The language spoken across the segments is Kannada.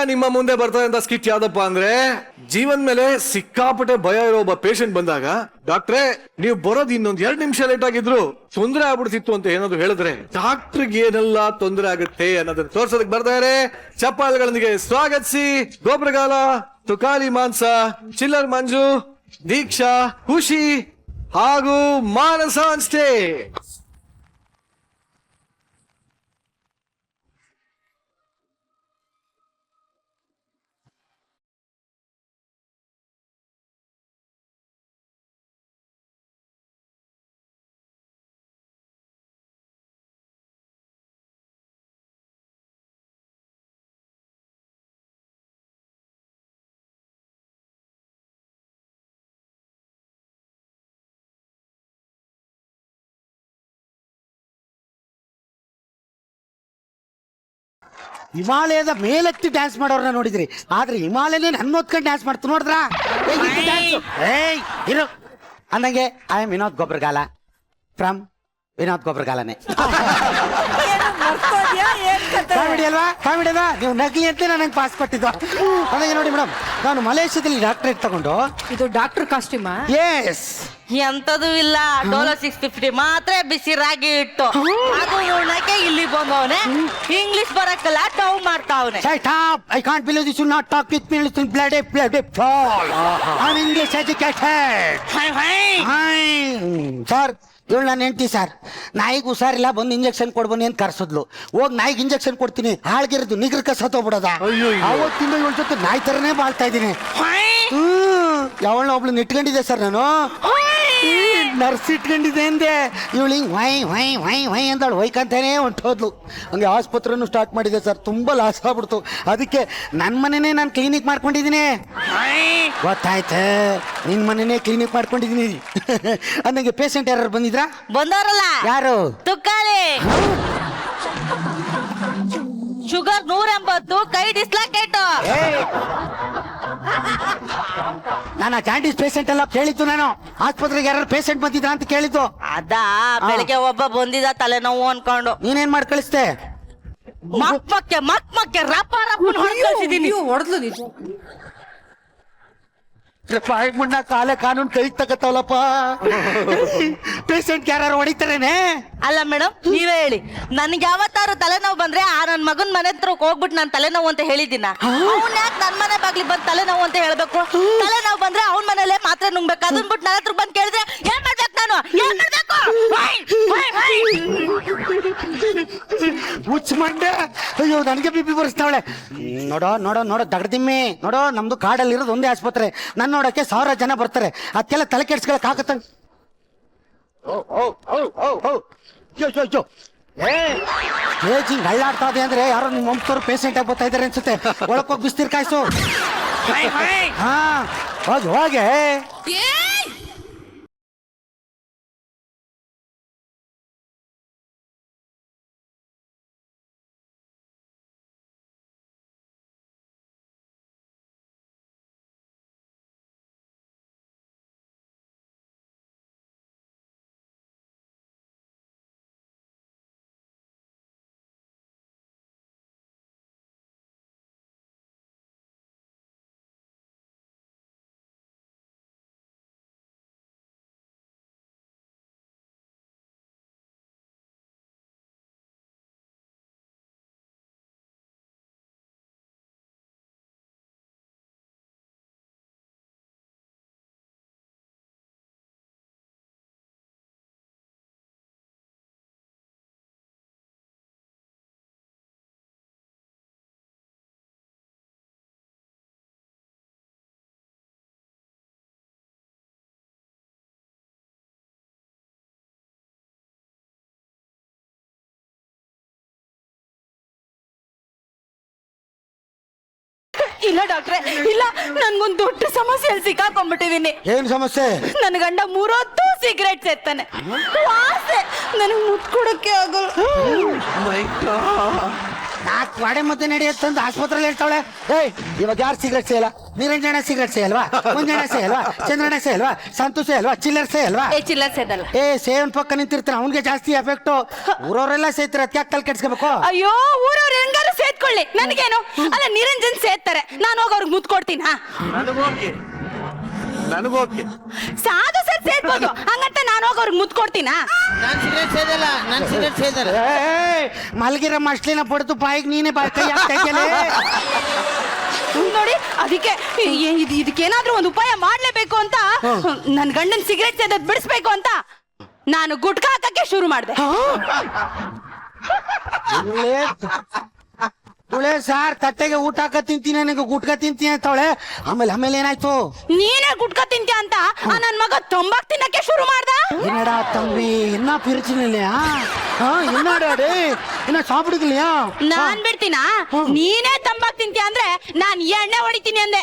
ನಿಮ್ಮ ಮುಂದೆ ಬರ್ತಾ ಇದ್ದ ಸ್ಕಿಟ್ ಯಾವ್ದಪ್ಪ ಅಂದ್ರೆ, ಜೀವನ್ ಮೇಲೆ ಸಿಕ್ಕಾಪಟ್ಟೆ ಭಯ ಇರೋ ಒಬ್ಬ ಪೇಷಂಟ್ ಬಂದಾಗ, ಡಾಕ್ಟ್ರೇ ನೀವು ಬರೋದು ಇನ್ನೊಂದ್ 2 ನಿಮಿಷ ಲೇಟ್ ಆಗಿದ್ರು ತೊಂದರೆ ಆಗ್ಬಿಡ್ತಿತ್ತು ಅಂತ ಏನಾದ್ರು ಹೇಳಿದ್ರೆ ಡಾಕ್ಟರ್ಗೆ ಏನೆಲ್ಲ ತೊಂದರೆ ಆಗುತ್ತೆ ಅನ್ನೋದನ್ನ ತೋರ್ಸೋದಕ್ಕೆ ಬರ್ತಾರೆ. ಚಪ್ಪಾಳೆಗಳೊಂದಿಗೆ ಸ್ವಾಗತಿಸಿ ಗೊಬ್ಬರಗಾಲ, ತುಕಾಲಿ ಮಾನ್ಸ, ಚಿಲ್ಲರ್ ಮಂಜು, ದೀಕ್ಷಾ, ಖುಷಿ ಹಾಗೂ ಮಾನಸ ಅನ್ಸ್ಟೇ. ಹಿಮಾಲಯದ ಮೇಲೆತ್ತಿ ಡ್ಯಾನ್ಸ್ ಮಾಡೋರನ್ನ ನೋಡಿದ್ರಿ, ಆದ್ರೆ ಹಿಮಾಲಯನೇ ನನ್ನ ಹೊತ್ಕೊಂಡು ಡ್ಯಾನ್ಸ್ ಮಾಡ್ತು ನೋಡಿದ್ರ. ಇರು ಅಂದಂಗೆ I am Vinod Gobbaragala from Vinod ಗೊಬ್ಬರಗಾಲನೆ. ಕಾಮಿಡಿ ಅಲ್ವಾ? ಕಾಮಿಡಿ ಅಲ್ವಾ? ನೀವು ನಗ್ಲಿ ಅಂತ ನನಗೆ ಪಾಸ್ ಕೊಟ್ಟಿದ್ದು. ಅಂದಂಗೆ ನೋಡಿ ಮೇಡಮ್, ನಾನು ಮಲೇಷ್ಯಾದಲ್ಲಿ ಡಾಕ್ಟರೇಟ್ ತಗೊಂಡು. ಇದು ಡಾಕ್ಟರ್ ಕಾಸ್ಟ್ಯೂಮ್? ಎಸ್. ಎಂತದೂ ಇಲ್ಲ, ಡೋಲೋ 650 ಮಾತ್ರ ಬಿಸಿ ರಾಗಿ ಇಟ್ಟು ಅದು ಉಣ್ಣಕ್ಕೆ ಇಲ್ಲಿ ಬಂದವನೆ. English ಬರಕ್ಕಲ್ಲ, ಟವ್ ಮಾಡ್ತಾವನೆ. Shut up! I can't believe this will not talk with me. Listen, bloody fall. I'm English educated. Sir, ಇವಳು ನನ್ನ ಹೆಂಡ್ತಿ ಸರ್. ನಾಯಿಗೆ ಹುಷಾರಿಲ್ಲ, ಬಂದು ಇಂಜೆಕ್ಷನ್ ಕೊಡ್ಬನ್ನಿ ಅಂತ ಕರ್ಸಿದ್ಲು. ಹೋಗಿ ನಾಯಿಗೆ ಇಂಜೆಕ್ಷನ್ ಕೊಡ್ತೀನಿ, ಹಾಳ್ಗಿರೋದು ನಿಗ್ರಕ ಸತ್ತೋಗ್ಬಿಡೋದ. ಅವತ್ತಿಂದ ಇವಳ ಜೊತೆ ನಾಯಿ ತರನೇ ಬಾಳ್ತಾ ಇದ್ದೀನಿ. ಯಾವಳನ್ನ ಒಬ್ಳು ಇಟ್ಕೊಂಡಿದ್ದೆ ಸರ್ ನಾನು, ನರ್ಸ್ ಇಟ್ಕೊಂಡಿದ್ದೆ ಅಂದೆ. ಇವಳು ಹಿಂಗೆ ವೈ ವೈ ವೈ ವೈ ಅಂದಳು, ಹೊಯ್ಕಂತಾನೇ ಹೊಂಟೋದ್ಲು. ಹಂಗೆ ಆಸ್ಪತ್ರೆನೂ ಸ್ಟಾರ್ಟ್ ಮಾಡಿದೆ ಸರ್. ತುಂಬ ಲಾಸ್ ಆಗ್ಬಿಡ್ತು. ಅದಕ್ಕೆ ನನ್ನ ಮನೆನೇ ನಾನು ಕ್ಲಿನಿಕ್ ಮಾಡ್ಕೊಂಡಿದ್ದೀನಿ. ಗೊತ್ತಾಯ್ತು, ನಿನ್ನ ಮನೆನೇ ಕ್ಲಿನಿಕ್ ಮಾಡ್ಕೊಂಡಿದ್ದೀನಿ. ಅಂದಂಗೆ ಪೇಷಂಟ್ ಯಾರು ಬಂದಿದ್ರಾ? ಬಂದವರಲ್ಲ, ಯಾರು? ತುಕ್ಕಾಲಿ. ಶುಗರ್ 180, ಕೈ ಡಿಸ್ಲಾಕೇಟು. ನಾನು ಜಾಂಡೀಸ್ ಪೇಷಂಟ್ ಎಲ್ಲ ಕೇಳಿದ್ದು. ನಾನು ಆಸ್ಪತ್ರೆಗೆ ಯಾರು ಪೇಷಂಟ್ ಬಂದಿದ್ರ ಅಂತ ಕೇಳಿದ್ದು. ಅದಾ ಬೆಳಿಗ್ಗೆ ಒಬ್ಬ ಬಂದಿದ್ದ ತಲೆನೋವು ಅನ್ಕೊಂಡು. ನೀನೇನ್ ಮಾಡಿ ಕಳಿಸ್ದೆ? ಮಕ್ಕೆ ರಪ್ಪ ಕಳ್ಸಿದೀನಿ. ಹೊಡೆದ್ಲು ನೀವು? ಮುನ್ನ ಕಾಲೇ ಕಾನೂನು ಕೈ ತಗತ್ತವಲ್ಲಪ್ಪ. ಪೇಷಂಟ್ ಯಾರು ಹೊಡಿತಾರೇನೆ? ಅಲ್ಲ ಮೇಡಮ್, ನೀವೇ ಹೇಳಿ. ನನ್ಗೆ ಯಾವತ್ತಾರು ತಲೆನೋವು ಬಂದ್ರೆ ಆ ನನ್ ಮಗನ್ ಮನೆ ಹತ್ರ ಹೋಗ್ಬಿಟ್ಟು ನಾನು ತಲೆನೋವು ಅಂತ ಹೇಳಿದ್ದೀನ. ಅವ್ನ್ ಯಾಕೆ ನನ್ ಮನೆ ಬಾಗ್ಲಿ ಬಂದ್ ತಲೆನೋವು ಅಂತ ಹೇಳ್ಬೇಕು? ತಲೆನೋವು ಬಂದ್ರೆ ಅವ್ನ ಮನೇಲೆ ಮಾತ್ರ ನುಂಗ್ಬೇಕು. ಅದನ್ ಬಿಟ್ಟು ನನ್ನ ಹತ್ರ ಬಂದ್ ಕೇಳಿದ್ರೆ ಏನ್ ಮಾಡ್ಬೇಕು ನಾನು? ಏನ್ ಮಾಡ್ಬೇಕು? ಹುಚ್ಚ ಮಂಡೆ. ಅಯ್ಯೋ, ನನಗೆ ಬಿಪಿ ಬರ್ಸ್ತಾವಳೆ. ನೋಡೋ ನೋಡೋ ನೋಡೋ ದಗಡ್ದಿಮ್ಮಿ, ನೋಡೋ ನಮ್ದು ಕಾಡಲ್ಲಿ ಇರೋದು ಒಂದೇ ಆಸ್ಪತ್ರೆ. ನನ್ನ ನೋಡಕ್ಕೆ 1000 ಜನ ಬರ್ತಾರೆ. ಅದಕ್ಕೆಲ್ಲ ತಲೆ ಕೆಡ್ಸ್ಕೊಳಕ್ ಆಗತ್ತ? ಏಜಿಂಗ್ ಹಳ್ಳಾಡ್ತಾ ಇದೆ ಅಂದ್ರೆ ಯಾರೋ ನಿಮ್ಮ ವಂಶದವ್ರು ಪೇಷಂಟ್ ಆಗಿ ಬರ್ತಾ ಇದಾರೆ ಅನ್ಸುತ್ತೆ. ಒಳಕೋಗಿ ಬಿಸ್ತೀರ್ ಕಾಯಿಸು. ಹಾ, ಹೋಗೆ. ಇಲ್ಲ ಡಾಕ್ಟ್ರೆ, ಇಲ್ಲ, ನನ್ಗೊಂದು ದೊಡ್ಡ ಸಮಸ್ಯೆಯಲ್ಲಿ ಸಿಕ್ಕಾಕೊಂಡ್ಬಿಟ್ಟಿದೀನಿ. ಏನ್ ಸಮಸ್ಯೆ? ನನ್ನ ಗಂಡ 3 ಹೊತ್ತು ಸಿಗರೇಟ್ ಸೇರ್ತಾನೆ. ನನಗೆ ಮುಟ್ಕೊಡಕ್ಕೆ ಆಗಲ್ಲ. 4 ವಾಡೆ ಮಧ್ಯೆ ನಡೆಯುತ್ತಂತ ಆಸ್ಪತ್ರೆಯಲ್ಲಿ ಹೇಳ್ತಾವಳೆ. ಇವಾಗ ಯಾರು ಸಿಗರೇಟ್ ಸೇಲ್ಲ? ನಿರಂಜನ ಸಿಗರೇಟ್ ಸೇ ಅಲ್ವಾ, ಮುಂಜಾನೆ ಸೇ ಅಲ್ವಾ, ಚಂದ್ರನ ಸೇ ಅಲ್ವಾ, ಸಂತು ಸೇ ಅಲ್ವಾ, ಚಿಲ್ಲರ್ ಸೇ ಅಲ್ವಾ. ಚಿಲ್ಲರ್ ಸೇದಲ್ಲ. ಸೇವನ್ ಪಕ್ಕ ನಿಂತಿರ್ತಾನೆ ಅವ್ನಿಗೆ ಜಾಸ್ತಿ ಎಫೆಕ್ಟ್. ಊರವರೆಲ್ಲ ಸೇರ್ತಾರೆ, ಅದಕ್ಕೆ ತಲೆ ಕೆಡ್ಸ್ಕೋಬೇಕು. ಅಯ್ಯೋ, ಊರವ್ರು ಹೆಂಗಾರು ಸೇದ್ಕೊಳ್ಳಿ, ನನಗೇನು. ಅಲ್ಲ, ನಿರಂಜನ್ ಸೇರ್ತಾರೆ, ನಾನು ಹೋಗಿ ಅವ್ರಿಗೆ ಮುತ್ ಕೊಡ್ತೀನಿ. ನನಗೋಕೆ ಸಾಧು ಸರ್ ಸೇರ್ಬೋದು, ಹಂಗಂತ ನಾನು ಹೋಗಿ ಅವ್ರಿಗೆ ಮುತ್ ಕೊಡ್ತೀನಾ? ನಾನು ಸಿಗರೇಟ್ ಸೇದಲ್ಲ, ನಾನು ಸಿಗರೇಟ್ ಸೇದಲ್ಲ. ಮಲಗಿರೋ ಮಸ್ಲಿನ ಪಡೆದು ಬಾಯಿಗೆ ನೀನೇ ಕೈ ಹಾಕ್ತಾ ಇದೆಯಲ್ಲ. ನೋಡಿ, ಅದಕ್ಕೆ ಇದಕ್ಕೇನಾದ್ರೂ ಒಂದು ಉಪಾಯ ಮಾಡ್ಲೇಬೇಕು ಅಂತ ನನ್ನ ಗಂಡನ್ ಸಿಗರೇಟ್ ಸೇದದ್ ಬಿಡಿಸ್ಬೇಕು ಅಂತ ನಾನು ಗುಟ್ಕಾ ಹಾಕಕ್ಕೆ ಶುರು ಮಾಡಿದೆ. ತುಳೆ ಸಾರ್ ತಟ್ಟೆಗೆ ಊಟ ಹಾಕ ತಿಂತೀನಿ, ನನಗೆ ಗುಟ್ಕ ತಿಂತೀನಿ ಅಂತವಳೆ. ಆಮೇಲೆ ಏನಾಯ್ತು? ನೀನೇ ಗುಟ್ಕಾ ತಿಂತೀಯ ಅಂತ ನನ್ ಮಗ ತಂಬಾಕ್ ತಿನ್ನಕ್ಕೆ ಶುರು ಮಾಡ್ದ. என்னடா தம்பி, என்ன பிரச்சனை இல்லையா? என்னடாடே, என்ன சாப்பிடுக்கலையா? ನಾನ್ ಬಿಡ್ತೀನ? ನೀನೇ ತಂಬಾಕ್ ತಿಂತೀಯ ಅಂದ್ರೆ ನಾನ್ ಎಣ್ಣೆ ಹೊಡಿತೀನಿ ಅಂದೆ.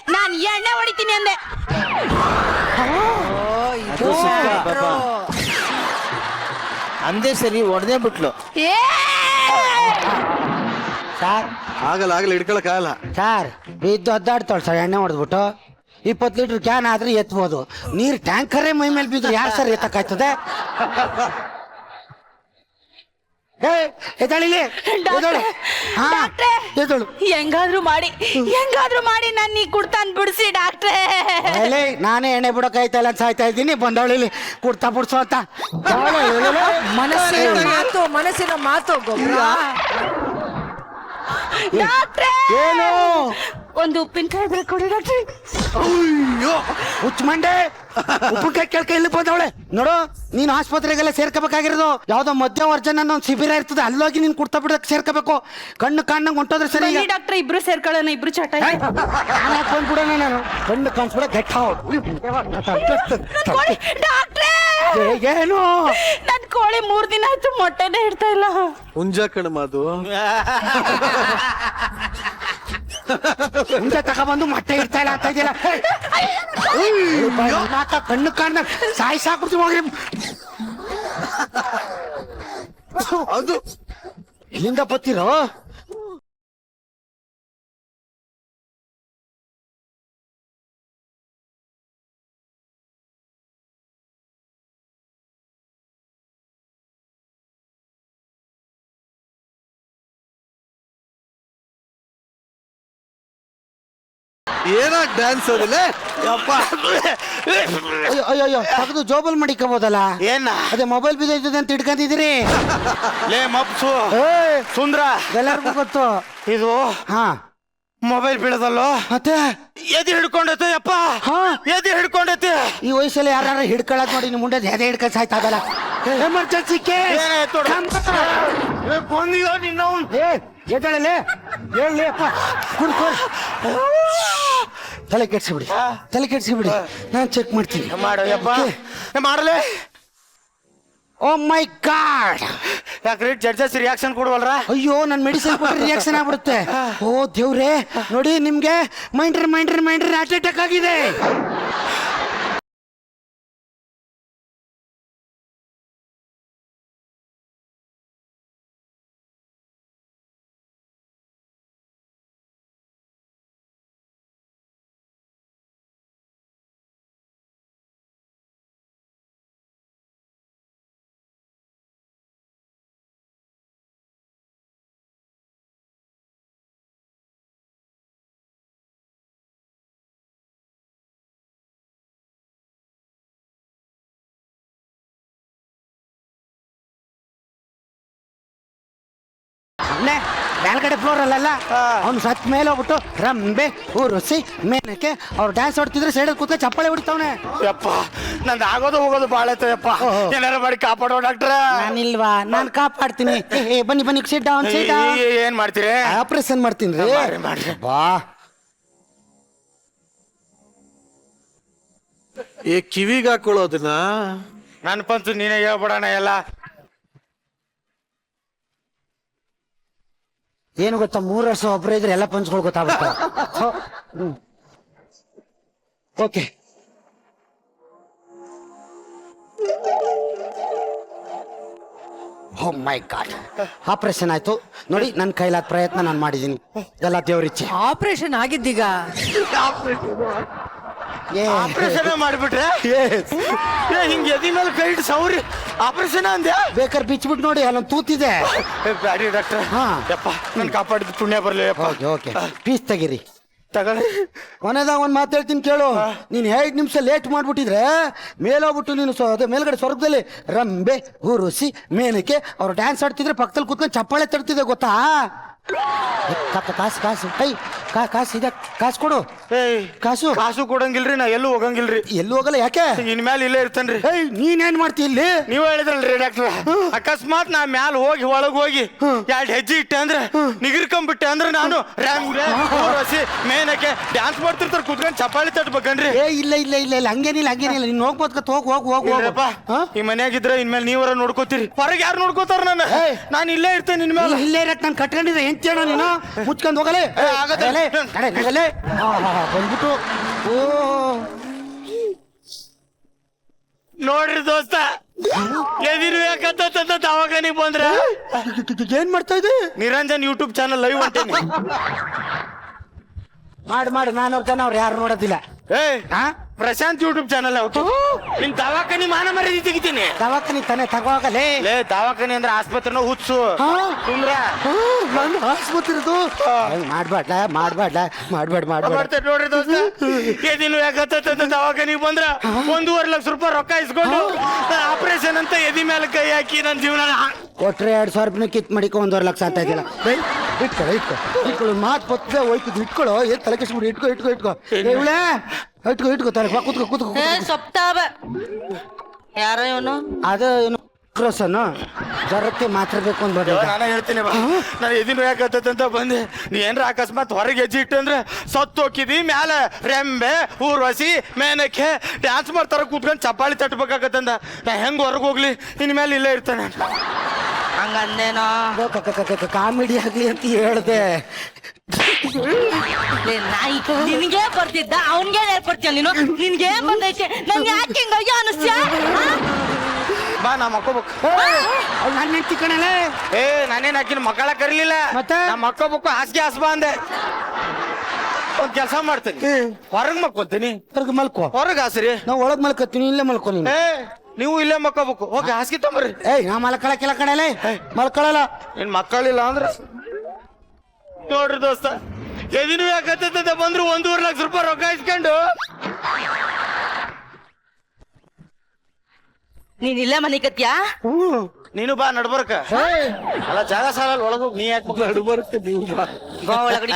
ಅಂದೇ ಸರಿ ಹೊಡೆದೇ ಬಿಟ್ಲು. ಏ ಸಾರ್ ಆಗಲ್ಲ ಹಿಡ್ಕೊಳಕ್ಕಾಗಲ್ಲ. ಸಾರ್ ಬಿದ್ದು ಒದ್ದಾಡ್ತಾಳ ಸರ್, ಎಣ್ಣೆ ಹೊಡೆದ್ಬಿಟ್ಟು 20 ಲೀಟರ್ ಕ್ಯಾನ್ ಆದ್ರೆ ಎತ್ಬೋದು. ನೀರ್ ಟ್ಯಾಂಕರೇ ಮೈ ಮೇಲೆ ಬಿದ್ರು ಯಾರು ಸರ್ ಎತ್ತಕ್ಕಾಯ್ತದೆ? ಹೆಂಗಾದ್ರೂ ಮಾಡಿ ನಾನು ನೀ ಕುಡ್ತಾನ್ ಬಿಡಿಸಿ ಡಾಕ್ಟ್ರೇ. ನಾನೇ ಎಣ್ಣೆ ಬಿಡೋಕಾಯ್ತಲ್ಲ ಅಂತ ಸಾಯ್ತಾ ಇದ್ದೀನಿ. ಬಂದವಳಿ ಕುಡ್ತಾ ಬಿಡ್ಸೋ ಅಂತ ಮನಸ್ಸಿನ ಮಾತು ಡಾಕ್ಟ್ರೇ, ಏನು ಒಂದು ಉಪ್ಪಿನಕಾಯಿ ಇದ್ರೆ ಕೊಡಿ ಡಾಕ್ಟ್ರೇ. ಅಯ್ಯೋ ಹುಚ್ಚಮಂಡೆ, ಉಪ್ಪಿನಕಾಯಿ ಕೇಳ್ಕ ಇಲ್ಲಿ ಬಂದವಳೆ ನೋಡು. ನೀನು ಆಸ್ಪತ್ರೆಗೆಲ್ಲ ಸೇರ್ಕೋಬೇಕಾಗಿರೋದು. ಯಾವ್ದೋ ಮಧ್ಯವರ್ಜನ ಒಂದು ಶಿಬಿರ ಇರ್ತದೆ, ಅಲ್ಲೋಗಿ ನೀನ್ ಕುಡ್ತಾ ಬಿಡಕ್ ಸೇರ್ಕೋಬೇಕು. ಕಣ್ಣು ಕಾಣಂಗ್ ಹೊಂಟೋದ್ರೆ ಸರಿ. ಡಾಕ್ಟ್ರೆ, ಇಬ್ರು ಸೇರ್ಕೊಳ್ಳೋಣ, ಇಬ್ರು ಚಟ ಬಂದ್ಬಿಡೋಣ. ನಾನು ಕಣ್ಣು ಕಾಣಿಸ್ಬಿಡ ಗಟ್ಟ. ಡಾಕ್ಟ್ರೇ, ಏನು ನನ್ ಕೋಳಿ 3 ದಿನ ಆಯ್ತು ಮೊಟ್ಟೆನೇ ಇಡ್ತಾ ಇಲ್ಲ. ಹುಂಜ ಕಣಮಾದು ತಗೊಬಂದು ಮೊಟ್ಟೆ ಇಡ್ತಾ ಇಲ್ಲ ಅಂತ ಇದೆಯಲ್ಲ. ಕಣ್ಣು ಕಾಣ್ದ ಸಾಯಿ ಸಾಕ್ಬಿಡ್ತೀವಿ ಹೋಗ್ರಿ. ಅದು ಇಲ್ಲಿಂದ ಬತ್ತಿರೋ? ಏನ ಡ್ಯಾನ್ಸ್ ಅದಿಲ್ಲ ಯಪ್ಪ. ಅಯ್ಯೋ ತಗದು ಜೋಬಲ್ ಮಡಿಕೋಬೋದಲ್ಲ. ಏನ ಅದೇ ಮೊಬೈಲ್ ಬಿದ್ದೈತದೆ ಅಂತ ಇಟ್ಕೊಂಡಿದ್ದೀರಿ. ಲೇ ಮಪ್ಸು ಸುಂದ್ರ, ಎಲ್ಲರಿಗೂ ಗೊತ್ತು ಇದು ಹಾ ಮೊಬೈಲ್ ಬೀಳದಲ್ಲೋ. ಮತ್ತೆ ಎದಿ ಹಿಡ್ಕೊಂಡೈತೆ ಯಪ್ಪ, ಎದಿ ಹಿಡ್ಕೊಂಡೈತೆ. ಈ ವಯಸ್ಸಲ್ಲಿ ಯಾರು ಹಿಡ್ಕೊಳ್ಳೋದು ನೋಡಿ, ನಿಮ್ಮ ಮುಂದೆ ಎದೆ ಹಿಡ್ಕೊಂಡು ಸಾಯ್ತಾಗಲ್ಲ. ಎಮರ್ಜೆನ್ಸಿ ಕೇಸ್ ಬಂದಿಯೋ ನಿನ್ನ. ಎದ್ದಳಲೆ ಹೇಳಿ ಅಪ್ಪ, ಕುಡ್ಕೊಂಡು ತಲೆ ಕೆಡ್ಸಿಬಿಡಿ, ನಾನು ಚೆಕ್ ಮಾಡ್ತೀನಿ. ಮಾಡು ಯಪ್ಪ, ಮಾಡಲೇ. ಓ ಮೈ ಗಾಡ್, ಯಾಕ್ರಿ ಜಡ್ಜಸ್ ರಿಯಾಕ್ಷನ್ ಕೊಡುವಲ್ರ? ಅಯ್ಯೋ, ನನ್ನ ಮೆಡಿಸಿನ್ ಕೊಟ್ಟರೆ ರಿಯಾಕ್ಷನ್ ಆಗ್ಬಿಡುತ್ತೆ. ಓ ದೇವ್ರೆ, ನೋಡಿ ನಿಮ್ಗೆ ಮೈಂಡ್ರಿ ಹಾರ್ಟ್ ಅಟ್ಯಾಕ್ ಆಗಿದೆ. ಮೇಲ್ಗಡೆ ಫ್ಲೋರ್ ಅಲ್ಲ, ಅವ್ನು ಸತ್ ಮೇಲೆ ಹೋಗ್ಬಿಟ್ಟು ರಂಬೆ ಊರುಸಿ ಮೇನಕ್ಕೆ ಅವ್ರು ಡ್ಯಾನ್ಸ್ ಹೊಡ್ತಿದ್ರೆ ಸೈಡಲ್ಲಿ ಕೂತ್ಕೊಂಡು ಚಪ್ಪಾಳೆ ಹೊಡಿತಾವನೆ. ಯಪ್ಪ, ನಂದು ಆಗೋದು ಹೋಗೋದು ಬಾಳ ಐತೆ ಯಪ್ಪ. ಏನಾರು ಮಾಡಿ ಕಾಪಾಡೋ ಡಾಕ್ಟ್ರ. ನಾನಿಲ್ವಾ, ನಾನು ಕಾಪಾಡ್ತೀನಿ. ಬನ್ನಿ ಸಿಟ್ ಡೌನ್. ಏನ್ ಮಾಡ್ತೀರಿ? ಆಪರೇಷನ್ ಮಾಡ್ತೀನಿ ಮಾಡ್ರಿ. ಬಾ. ಕಿವಿಗೆ ಹಾಕೊಳ್ಳೋದನ್ನ ನನ್ ಪಂಚು ನೀನೇ ಹೇಳ್ಬಿಡೋಣ ಎಲ್ಲ. ಏನು ಗೊತ್ತಾ, 3 ವರ್ಷ ಒಬ್ಬರೇ ಇದ್ರೆ ಎಲ್ಲ ಪಂಚ್ಗಳು ಗೊತ್ತಾಗುತ್ತೆ. ಓಕೆ, ಓ ಮೈ ಗಾಡ್ ಆಪರೇಷನ್ ಆಯ್ತು ನೋಡಿ, ನನ್ನ ಕೈಲಾದ ಪ್ರಯತ್ನ ನಾನು ಮಾಡಿದ್ದೀನಿ, ಎಲ್ಲ ದೇವ್ರಿಚ್ಛೆ. ಆಪರೇಷನ್ ಆಗಿದ್ದೀಗ ಆಪರೇಷನ್ ಮಾಡ್ಬಿಟ್ರೆ ಹಿಂಗೆ ಎದಿ ಮೇಲೆ ಕೈ ಇಟ್ಟು ಸೌರಿ ಆಪರೇಷನ್ ಅಂದ್ಯಾ? ಬೇಕಾದ್ರೆ ಬಿಚ್ಬಿಟ್ಟು ನೋಡಿ, ಅಲ್ಲೊಂದು ತೂತಿದೆ. ಬ್ಯಾಡಿ ಡಾಕ್ಟರ್. ಹಾ. ಯಪ್ಪ ನನ್ ಕಾಪಾಡಿದ ಪುಣ್ಯ ಬರ್ಲಿ ಯಪ್ಪ. ಓಕೆ ಓಕೆ, ಪೀಸ್ ತೆಗೀರಿ. ತಗೊಳ್ಳಿ. ಕೊನೆದಾಗ ಒಂದು ಮಾತು ಹೇಳ್ತೀನಿ ಕೇಳು. ನೀನು 2 ನಿಮಿಷ ಲೇಟ್ ಮಾಡ್ಬಿಟ್ಟಿದ್ರೆ ಮೇಲೋಗ್ಬಿಟ್ಟು ನೀನು ಅದೇ ಮೇಲ್ಗಡೆ ಸ್ವರ್ಗದಲ್ಲಿ ರಂಬೆ ಊರುಸಿ ಮೇನಕ್ಕೆ ಅವ್ರು ಡ್ಯಾನ್ಸ್ ಆಡ್ತಿದ್ರೆ ಪಕ್ಕದಲ್ಲಿ ಕೂತ್ಕೊಂಡು ಚಪ್ಪಾಳೆ ತಡ್ತಿದೆ ಗೊತ್ತಾ? ಕಾಸು ಕಾಸು ಹೈ ಕಾಸು ಇದೆ, ಕಾಸು ಕೊಡು. ಏಯ್ ಕಾಸು ಕಾಸು ಕೊಡಂಗಿಲ್ರಿ, ನಾ ಎಲ್ಲೂ ಹೋಗಂಗಿಲ್ರಿ. ಎಲ್ಲೂ ಹೋಗಲ್ಲ. ಯಾಕೆ? ಇನ್ಮೇಲೆ ಇಲ್ಲೇ ಇರ್ತೇನ್ರಿ. ಏಯ್ ನೀನೇನ್ ಮಾಡ್ತಿ ಇಲ್ಲಿ? ನೀವ್ ಹೇಳಿದ್ರಲ್ರಿ ಡಾಕ್ಟರ್, ಅಕಸ್ಮಾತ್ ನಾ ಮ್ಯಾಲ ಹೋಗಿ ಒಳಗ್ ಹೋಗಿ 2 ಹೆಜ್ಜೆ ಇಟ್ಟೆ ಅಂದ್ರೆ ನಿಗಿರ್ಕೊಂಡ್ಬಿಟ್ಟೆ ಅಂದ್ರೆ ನಾನು ಊರ್ವಶಿ ಮೇನಕ್ಕೆ ಡ್ಯಾನ್ಸ್ ಮಾಡ್ತಿರ್ತಾರ ಕುತ್ಕೊಂಡು ಚಪ್ಪಾಳಿ ತಟ್ಬೇಕನ್ರಿ? ಏ ಇಲ್ಲ ಇಲ್ಲ ಇಲ್ಲ ಇಲ್ಲ, ಹಂಗೇನಿಲ್ಲ ಹಂಗೇನಿಲ್ಲ. ನೀನ್ ಹೋಗ್ಬೋದ್ಕತ್ ಹೋಗ್ ಹೋಗ್ ಹೋಗ್ ಇಲ್ರಪ್ಪ, ಈ ಮನ್ಯಾಗಿದ್ರೆ ಇನ್ಮೇಲೆ ನೀವರ ನೋಡ್ಕೋತೀರಿ. ಹೊರಗೆ ಯಾರು ನೋಡ್ಕೋತಾರ ನಾನು ಇಲ್ಲೇ ಇರ್ತೇನೆ ಇನ್ಮೇಲೆ. ನೀನ್ ಇಲ್ಲೇ ಇರಕ್ ನಾನು ಕಟ್ಕೊಂಡಿದ್ರೆ ಎಂತೇಣ ನೀನು ಮುಚ್ಕೊಂಡು ಹೋಗಲೇ ಬಂದ್ಬಿಟ್ಟು. ಓ ನೋಡ್ರಿ ದೋಸ್ತ, ಎದಿರು ಯಾಕಂತ ದವಾಖಾನಿಗೆ ಬಂದ್ರ ಏನ್ ಮಾಡ್ತಾ ಇದ್ದೆ? ನಿರಂಜನ್ ಯೂಟ್ಯೂಬ್ ಚಾನಲ್ ಲೈವ್ ಹೊಂಟೇನಿ. ಮಾಡಿ ನಾನು ಅವ್ರ ಜನ ಅವ್ರು ಯಾರು ನೋಡೋದಿಲ್ಲ. ಏ ಪ್ರಶಾಂತ್ ಯೂಟ್ಯೂಬ್ ಚಾನಲ್ ನಿನ್ ದವಾಖಾನಿ ಮಾನ ಮರ್ಯಾದೆ ತೆಗಿತೀನಿ. ದವಾಖಾನಿ ತಾನೆ ತಗೋಗಲೇ. ಲೇ ದವಾಖಾನಿ ಅಂದ್ರೆ ಆಸ್ಪತ್ರೆನ ಹುಚ್ಚು ಸುಂದ್ರ. ನನ್ನ ಆಸ್ಪತ್ರೆದು ಮಾಡ್ಬೇಡ. ಬರ್ತೇನೆ ನೋಡ್ರಿ ದೋಸ್ತ, ಎದಿನು ಯಾಕಂತ ದವಾಖಾನಿಗೆ ಬಂದ್ರ 1.5 ಲಕ್ಷ ರೂಪಾಯಿ ರೊಕ್ಕ ಇಸ್ಕೊಂಡು ಆಪರೇಷನ್ ಅಂತ ಎದಿ ಮೇಲೆ ಕೈ ಹಾಕಿ ನನ್ನ ಜೀವನ ಕೊಟ್ರೆ 2,000 ರೂಪಾಯಿ ಕಿತ್ ಮಾಡಿಕೊ 1.5 ಲಕ್ಷ ಅಂತ ಇದೆಯಲ್ಲ. ಇಟ್ಕೊಳ್ಳೋ ಮಾತು ಬರ್ತದೆ ಹೋಯ್ತು. ಇಟ್ಕೊಳ್ಳೋ, ಏನ್ ತಲೆ ಕೆಸ್ಬಿಡಿ. ಇಟ್ಕೋ ಇಟ್ಕೋ ತಲೆ ಕೂತ್ಕೋ. ಸೊಪ್ತಾವ ಯಾರ ಇವನು? ಅದು ಏನು ಕ್ರೋಸನ್ನು ಜ್ವರಕ್ಕೆ ಮಾತ್ರ ಬೇಕು ಅಂದ್ಬಿಟ್ಟು ನಾನು ಹೇಳ್ತೀನಿ ಬಾ. ನಾನು ಎದಿನು ಯಾಕಂತ ಬಂದೆ. ನೀ ಏನ್ರ ಅಕಸ್ಮಾತ್ ಹೊರಗೆ ಹೆಜ್ಜೆ ಇಟ್ಟಂದ್ರೆ ಸತ್ತು ಹೋಗಿದಿ. ಮ್ಯಾಲ ರೆಂಬೆ ಊರ್ವಶಿ ಮೇನಕ್ಕೆ ಡ್ಯಾನ್ಸ್ ಮಾಡ್ತಾರ ಕೂತ್ಕೊಂಡು ಚಪ್ಪಾಳಿ ತಟ್ಬೇಕಾಗತ್ತಂದ. ನಾ ಹೆಂಗ್ ಹೊರಗೆ ಹೋಗ್ಲಿ? ಇನ್ಮೇಲೆ ಇಲ್ಲೇ ಇರ್ತಾನೆ. ಹಂಗಂದೇನೋ ಕಾಮಿಡಿ ಆಗ್ಲಿ ಅಂತ ಹೇಳ್ದೆ. ನಾಯಿ ನಿನ್ಗೆ ಬರ್ತಿದ್ದ, ಅವನ್ಗೆ ಏರ್ಪಡ್ತೀಯ ನೀನು? ನಿನ್ಗೆ ಬಂದೈತೆ, ನನ್ಗೆ ಯಾಕೆ ಹಿಂಗ ಅಯ್ಯೋ ಅನಿಸ್ತ್ಯಾ? ಬಾ ನಾ ಮಕ್ಕೋಬೇಕು. ನನ್ನ ಹೆಂಡತಿ ಕಣಲೆ. ನಾನೇನ್ ಹಾಕಿನ ಮಕ್ಕಳ ಕರೀಲಿಲ್ಲ. ಮತ್ತೆ? ನಾ ಮಕ್ಕೋಬೇಕು. ಹಾಸಿಗೆ ಹಾಸ್ಬಾ ಅಂದೆ. ಒಂದ್ ಕೆಲಸ ಮಾಡ್ತೀನಿ, ಹೊರಗ್ ಮಕ್ಕೋತೀನಿ. ಹೊರಗೆ ಮಲ್ಕೋ. ಹೊರಗ್ ಹಾಸ್ರಿ, ನಾವು ಒಳಗ್ ಮಲ್ಕೋತೀನಿ, ಇಲ್ಲೇ ಮಲ್ಕೋ ನೀನು. ನೀವು ಇಲ್ಲೇ ಮಕ್ಕೋಬೇಕು. ಹೋಗಿ ಹಾಸಿಗೆ ತೊಂಬರ್ರಿ. ನಾ ಮಲ್ಕೊಳಕ್ಕಿಲ್ಲ ಕಣಲೆ, ಮಲ್ಕೊಳಲ್ಲ. ನಿನ್ ಮಕ್ಕಳಿಲ್ಲ ಅಂದ್ರೆ ನೋಡ್ರಿ ದೋಸ್ತ, ಎದಿನು ಯಾಕಂತ ಬಂದ್ರು 1.5 ಲಕ್ಷ ರೂಪಾಯಿ ರೊಕ್ಕ ಇಸ್ಕೊಂಡು ನೀನ್ ಇಲ್ಲೇ ಮನೆ ಕತ್ಯಾ? ನೀನು ಬಾ ನಡ್ಬರ್ಕ. ಅಲ್ಲ ಜಾಗ ಸಾಲ ಒಳಗೋಗಿ ನೀ ಯಾಕೆ ನಡ್ಬರ್ಕ? ನೀವು ಬಾ ಒಳಗಡೆ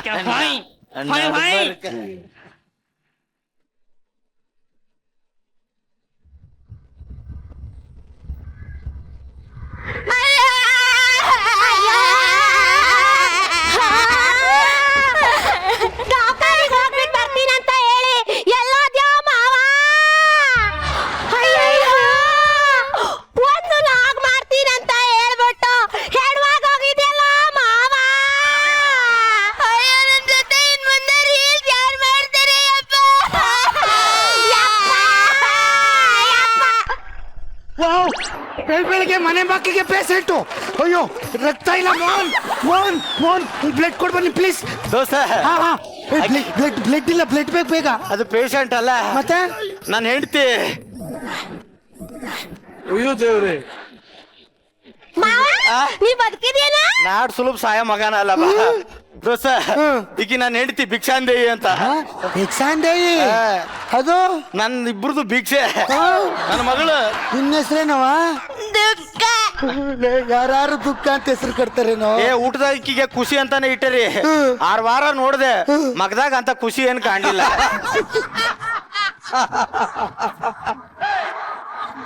ಬೆಳಿಗ್ಗೆ ಮನೆ ಬಾಕಿಗೆ ಪೇಷಂಟು. ಅಯ್ಯೋ ರಕ್ತ ಇಲ್ಲ. ಮೋಹನ್ ಬ್ಲಡ್ ಕೊಡ್ ಬನ್ನಿ ಪ್ಲೀಸ್. ದೋಸ್ತ ಬ್ಲಡ್ ಇಲ್ಲ, ಬ್ಲಡ್ ಬೇಕು ಬೇಗ. ಅದು ಪೇಷಂಟ್ ಅಲ್ಲ, ಮತ್ತೆ ನನ್ನ ಹೆಂಡತಿ. ಅಯ್ಯೋ ದೇವ್ರೆ, ನೀ ಬದುಕಿದ್ಯೇನ? ನಾಡ್ ಸುಲಭ ಸಾಯ ಮಗನ ಅಲ್ಲ ಬಾ ದೋಸ್ತ. ಈಗ ನಾನು ಹೆಂಡತಿ ಭಿಕ್ಷಾಂದೇಯಿ ಅಂತ. ಭಿಕ್ಷಾಂದೇಯಿ? ಅದು ನನ್ನ ಇಬ್ರದು ಭಿಕ್ಷೆ. ನನ್ನ ಮಗಳು. ನಿನ್ನ ಹೆಸರೇನವ? ದುಃಖ. ಯಾರು ದುಃಖ ಅಂತ ಹೆಸರು ಕಟ್ತಾರೇನೋ? ಊಟದ ಇಕ್ಕಿಗೆ ಖುಷಿ ಅಂತಾನೆ ಇಟ್ಟರಿ. 6 ವಾರ ನೋಡ್ದೆ, ಮಗದಾಗ ಅಂತ ಖುಷಿ ಏನ್ ಕಾಣ್ಲಿಲ್ಲ.